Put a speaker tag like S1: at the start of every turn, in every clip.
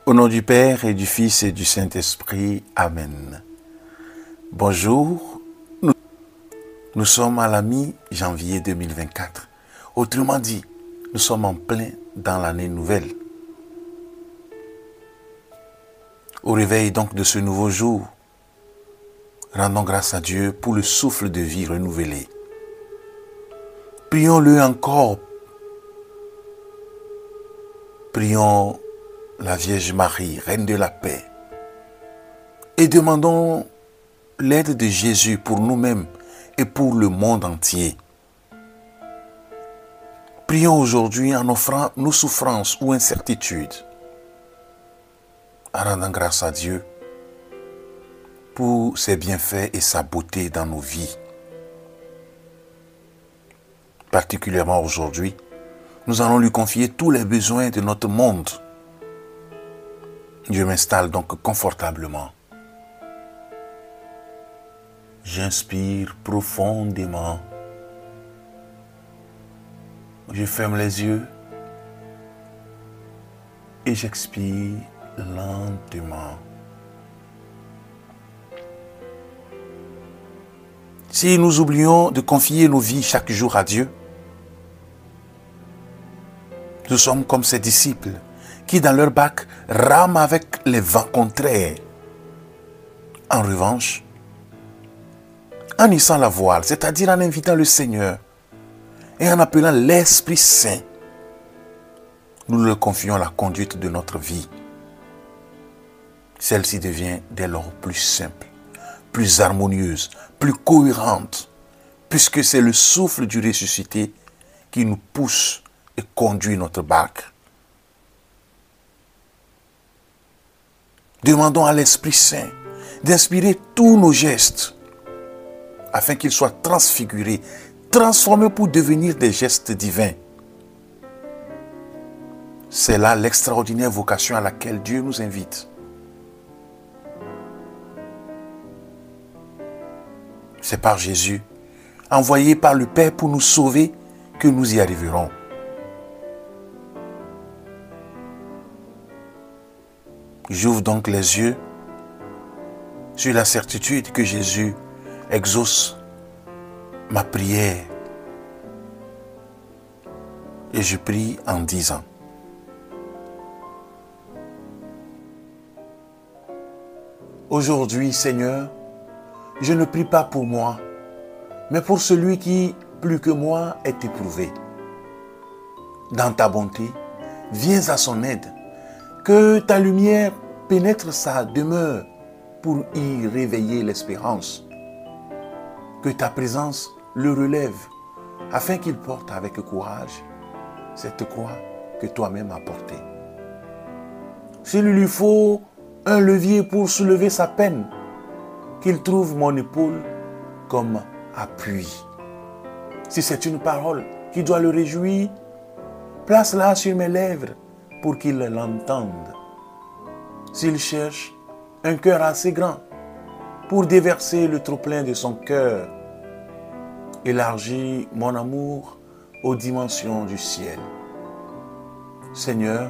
S1: Au nom du Père et du Fils et du Saint-Esprit. Amen. Bonjour, nous sommes à la mi-janvier 2024. Autrement dit, nous sommes en plein dans l'année nouvelle. Au réveil donc de ce nouveau jour, rendons grâce à Dieu pour le souffle de vie renouvelé. Prions-le encore. Prions la Vierge Marie, Reine de la paix, et demandons l'aide de Jésus pour nous-mêmes et pour le monde entier. Prions aujourd'hui en offrant nos souffrances ou incertitudes, en rendant grâce à Dieu pour ses bienfaits et sa beauté dans nos vies. Particulièrement aujourd'hui, nous allons lui confier tous les besoins de notre monde. Je m'installe donc confortablement. J'inspire profondément. Je ferme les yeux et j'expire lentement. Si nous oublions de confier nos vies chaque jour à Dieu, nous sommes comme ces disciples qui, dans leur barque, rament avec les vents contraires. En revanche, en hissant la voile, c'est-à-dire en invitant le Seigneur et en appelant l'Esprit Saint, nous leur confions la conduite de notre vie. Celle-ci devient dès lors plus simple, plus harmonieuse, plus cohérente, puisque c'est le souffle du ressuscité qui nous pousse et conduit notre barque. Demandons à l'Esprit Saint d'inspirer tous nos gestes afin qu'ils soient transfigurés, transformés pour devenir des gestes divins. C'est là l'extraordinaire vocation à laquelle Dieu nous invite. C'est par Jésus, envoyé par le Père pour nous sauver, que nous y arriverons. J'ouvre donc les yeux sur la certitude que Jésus exauce ma prière. Et je prie en disant: Aujourd'hui, Seigneur, je ne prie pas pour moi, mais pour celui qui, plus que moi, est éprouvé. Dans ta bonté, viens à son aide. Que ta lumière pénètre sa demeure pour y réveiller l'espérance. Que ta présence le relève afin qu'il porte avec courage cette croix que toi-même as portée. S'il lui faut un levier pour soulever sa peine, qu'il trouve mon épaule comme appui. Si c'est une parole qui doit le réjouir, place-la sur mes lèvres pour qu'il l'entende. S'il cherche un cœur assez grand pour déverser le trop-plein de son cœur, élargis mon amour aux dimensions du ciel. Seigneur,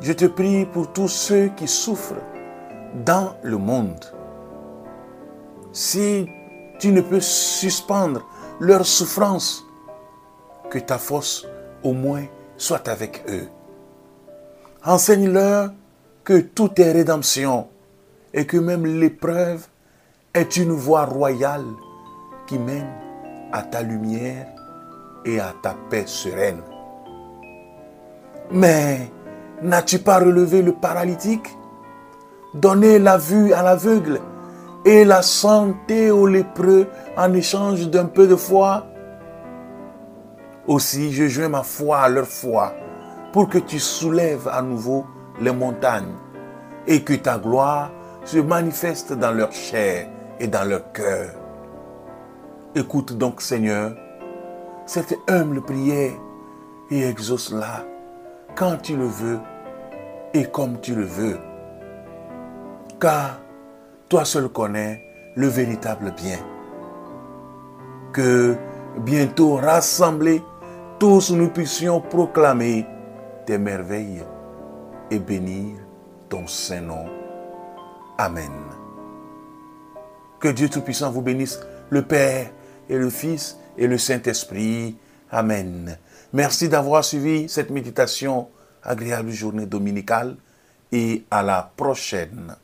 S1: je te prie pour tous ceux qui souffrent dans le monde. Si tu ne peux suspendre leur souffrance, que ta force au moins soit avec eux. Enseigne-leur que tout est rédemption et que même l'épreuve est une voie royale qui mène à ta lumière et à ta paix sereine. Mais n'as-tu pas relevé le paralytique, donné la vue à l'aveugle et la santé aux lépreux en échange d'un peu de foi? Aussi, je joins ma foi à leur foi pour que tu soulèves à nouveau les montagnes et que ta gloire se manifeste dans leur chair et dans leur cœur. Écoute donc, Seigneur, cette humble prière et exauce-la quand tu le veux et comme tu le veux. Car toi seul connais le véritable bien. Que bientôt rassemblés, tous nous puissions proclamer tes merveilles et bénir ton saint nom. Amen. Que Dieu Tout-Puissant vous bénisse, le Père et le Fils et le Saint-Esprit. Amen. Merci d'avoir suivi cette méditation, agréable journée dominicale, et à la prochaine.